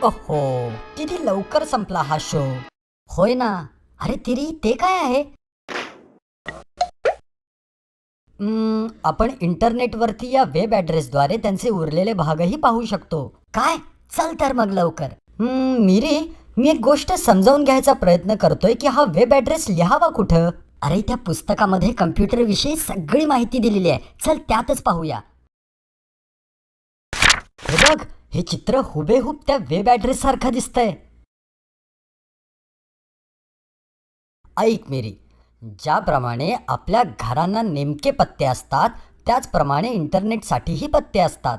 ओहो, किती लवकर संपला हा शो. होय ना. अरे तिरी ते काय आहे? आपण इंटरनेटवरती या वेब ॲड्रेसद्वारे त्यांचे उरलेले भागही पाहू शकतो. काय? चल तर मग लवकर. मिरी, मी एक गोष्ट समजावून घ्यायचा प्रयत्न करतोय की हा वेब ॲड्रेस लिहावा कुठं? अरे त्या पुस्तकामध्ये कम्प्युटर विषयी सगळी माहिती दिलेली आहे. चल त्यातच पाहूया. हे बघ, हे चित्र हुबेहूब त्या वेब ॲड्रेस सारखं दिसतंय. ऐक मेरी, ज्याप्रमाणे आपल्या घरांना नेमके पत्ते असतात त्याचप्रमाणे इंटरनेटसाठीही पत्ते असतात.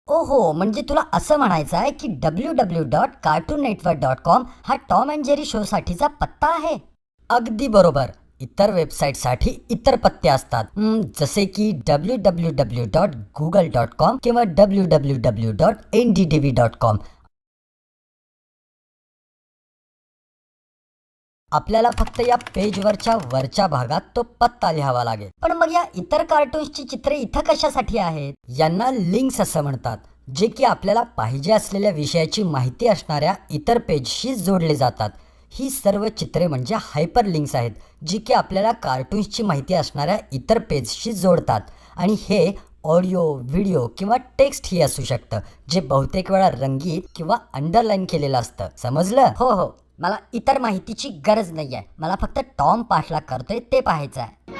ओहो, म्हणजे तुला असं म्हणायचं आहे की www.cartoonnetwork.com हा टॉम अँड जेरी शोसाठीचा पत्ता आहे. अगदी बरोबर. इतर वेबसाईटसाठी इतर पत्ते असतात, जसे की www.google.com किंवा www.ndtv.com. आपल्याला फक्त या पेजवरच्या वरच्या भागात तो पत्ता लिहावा लागेल. पण मग या इतर कार्टून्सची चित्रे इथं कशासाठी आहेत? यांना लिंक्स असं म्हणतात, जे की आपल्याला पाहिजे असलेल्या विषयाची माहिती असणाऱ्या इतर पेजशी जोडले जातात. ही सर्व चित्रे म्हणजे हायपर लिंक्स आहेत, जी की आपल्याला कार्टून्सची माहिती असणाऱ्या इतर पेजशी जोडतात. आणि हे ऑडिओ, व्हिडिओ किंवा टेक्स्ट ही असू शकतं, जे बहुतेक वेळा रंगीत किंवा अंडरलाईन केलेलं असतं. समजलं? हो हो, मला इतर माहितीची गरज नाहीये. मला फक्त टॉम पाठलाग करतोय ते पाहायचं आहे.